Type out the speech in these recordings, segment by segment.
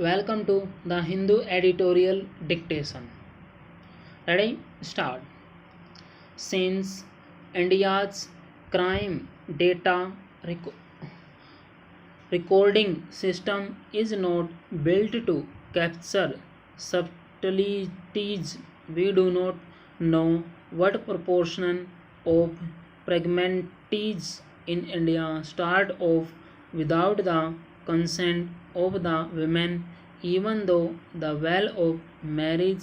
Welcome to the Hindu Editorial Dictation. Ready? Start. Since India's crime data recording system is not built to capture subtleties, we do not know what proportion of pregnancies in India start off without the consent of the women, even though the well of marriage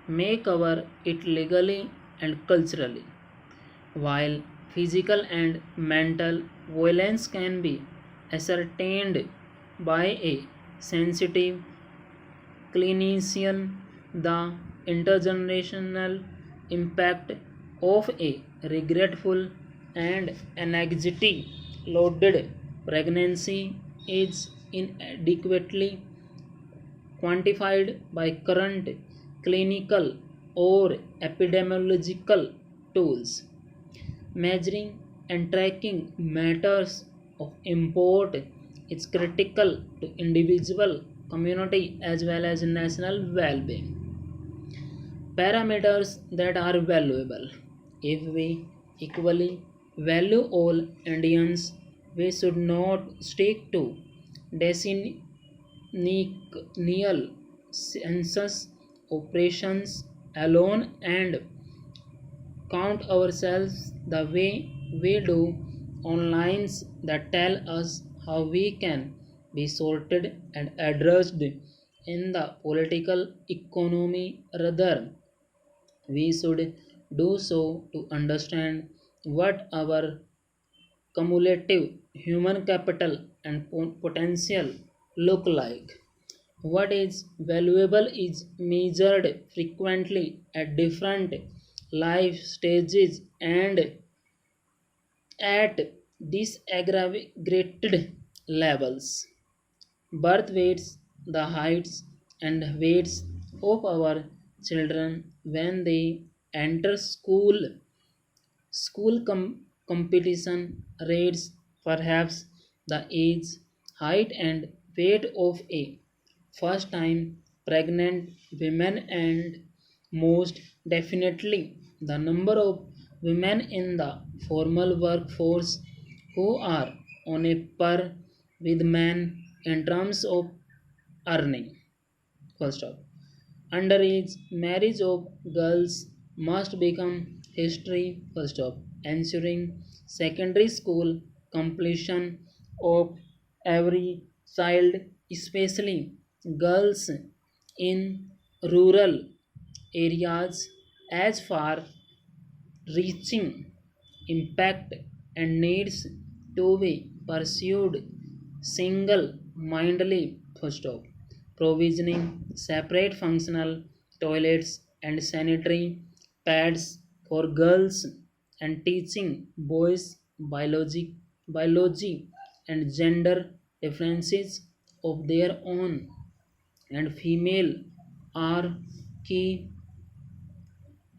may cover it legally and culturally. While physical and mental violence can be ascertained by a sensitive clinician, the intergenerational impact of a regretful and anxiety loaded pregnancy is inadequately quantified by current clinical or epidemiological tools. Measuring and tracking matters of import is critical to individual, community, as well as national well-being. Parameters that are valuable. If we equally value all Indians, we should not stick to decennial census operations alone and count ourselves the way we do on lines that tell us how we can be sorted and addressed in the political economy. Rather, we should do so to understand what our cumulative human capital and potential look like. What is valuable is measured frequently at different life stages and at disaggregated levels. Birth weights, the heights and weights of our children when they enter competition rates, perhaps the age, height and weight of a first time pregnant women, and most definitely the number of women in the formal workforce who are on a par with men in terms of earning. First off, underage marriage of girls must become history. First off, ensuring secondary school completion of every child, especially girls in rural areas, as far reaching impact and needs to be pursued single mindedly. First off, provisioning separate functional toilets and sanitary pads for girls and teaching boys biology and gender differences of their own and female are key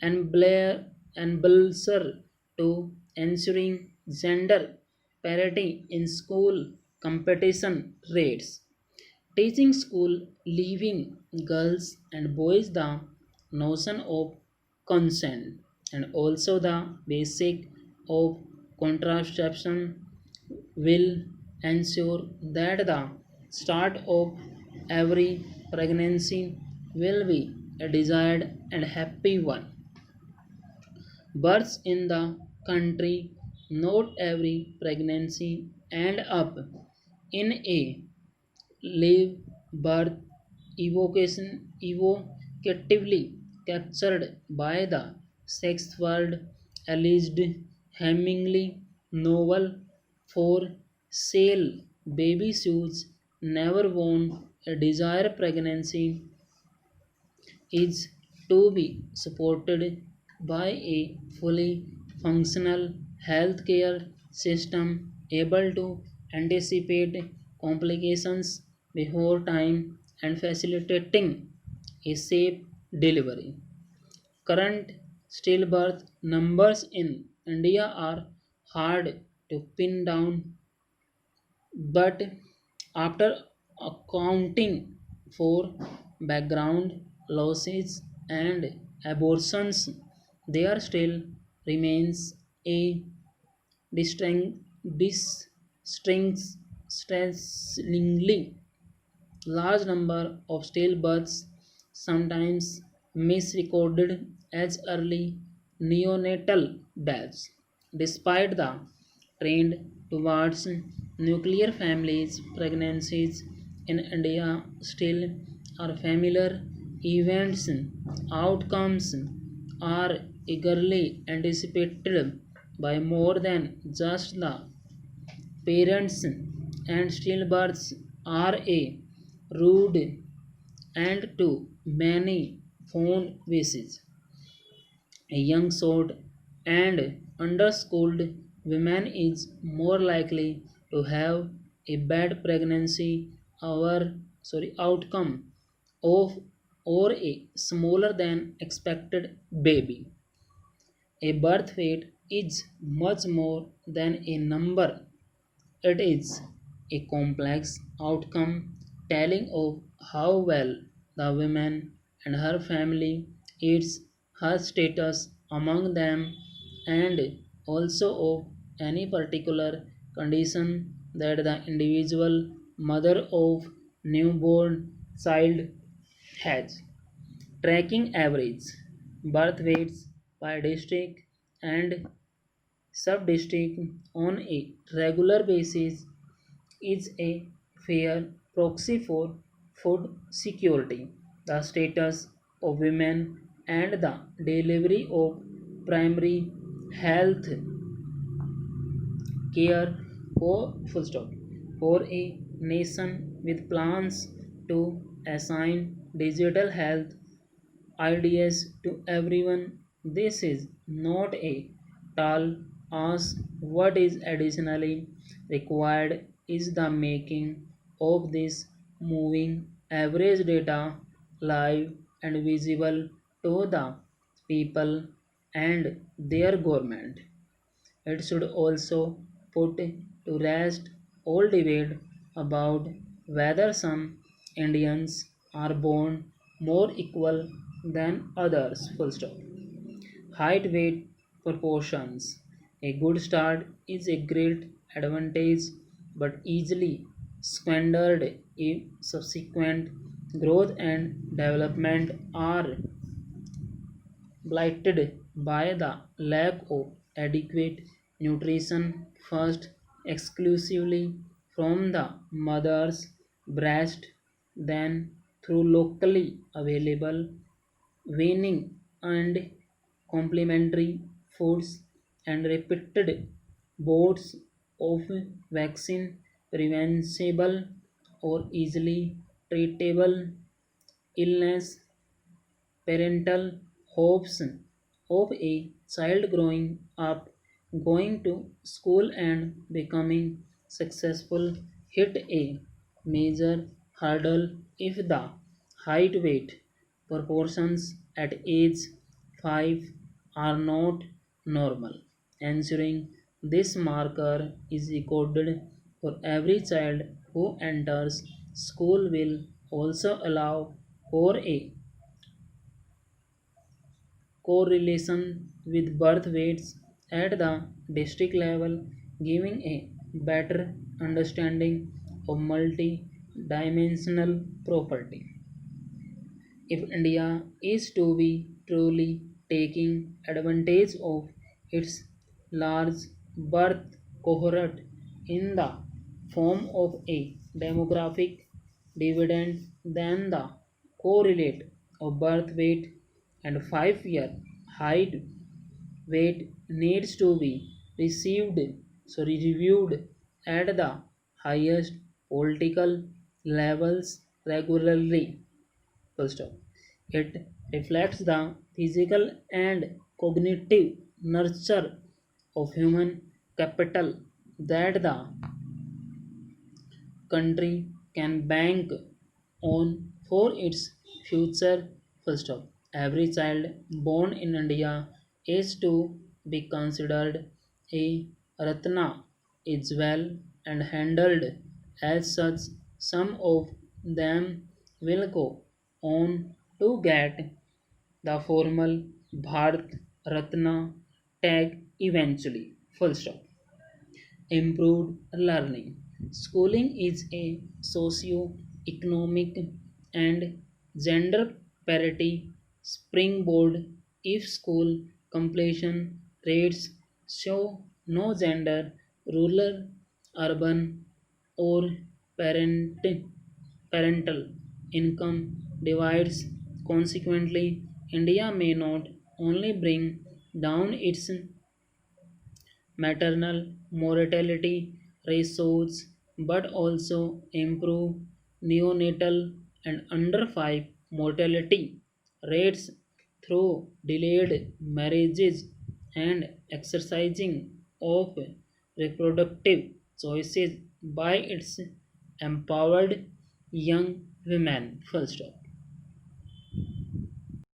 enabler to ensuring gender parity in school competition rates. Teaching school leaving girls and boys the notion of consent and also the basic of contraception will ensure that the start of every pregnancy will be a desired and happy one. Births in the country, not every pregnancy end up in a live birth evocation evocatively captured by the sex world, alleged hemmingly novel for sale baby shoes never worn. A desired pregnancy is to be supported by a fully functional healthcare system able to anticipate complications before time and facilitating a safe delivery. Current stillbirth numbers in India are hard to pin down, but after accounting for background losses and abortions, there still remains a distinct, distressingly large number of stillbirths, sometimes misrecorded as early neonatal deaths. Despite the trend towards nuclear families, pregnancies in India still are familiar events. Outcomes are eagerly anticipated by more than just the parents, and stillbirths are a rude and to many fond wishes. A young short and underschooled woman is more likely to have a bad pregnancy outcome of or a smaller than expected baby. A birth weight is much more than a number. It is a complex outcome telling of how well the woman and her family eats, her status among them, and also of any particular condition that the individual mother of newborn child has. Tracking average birth weights by district and sub-district on a regular basis is a fair proxy for food security, the status of women, and the delivery of primary health care for full stop. For a nation with plans to assign digital health ideas to everyone, this is not a tall ask. What is additionally required is the making of this moving average data live and visible to the people and their government. It should also put to rest all debate about whether some Indians are born more equal than others. Full stop. Height weight proportions. A good start is a great advantage but easily squandered if subsequent growth and development are blighted by the lack of adequate nutrition first exclusively from the mother's breast, then through locally available weaning and complementary foods and repeated bouts of vaccine preventable or easily treatable illness. Parental hopes of a child growing up, going to school, and becoming successful hit a major hurdle if the height weight proportions at age 5 are not normal. Ensuring this marker is recorded for every child who enters school will also allow for a correlation with birth weights at the district level, giving a better understanding of multi-dimensional property. If India is to be truly taking advantage of its large birth cohort in the form of a demographic dividend, then the correlate of birth weight and 5 year height weight needs to be reviewed at the highest political levels regularly. Full stop. It reflects the physical and cognitive nurture of human capital that the country can bank on for its future. Full stop. Every child born in India is to be considered a ratna, is well and handled as such. Some of them will go on to get the formal Bharat Ratna tag eventually. Full stop. Improved learning. Schooling is a socio-economic and gender parity springboard. If school completion rates show no gender, rural, urban, or parent, parental income divides, consequently, India may not only bring down its maternal mortality ratios but also improve neonatal and under 5 mortality rates through delayed marriages and exercising of reproductive choices by its empowered young women. Full stop.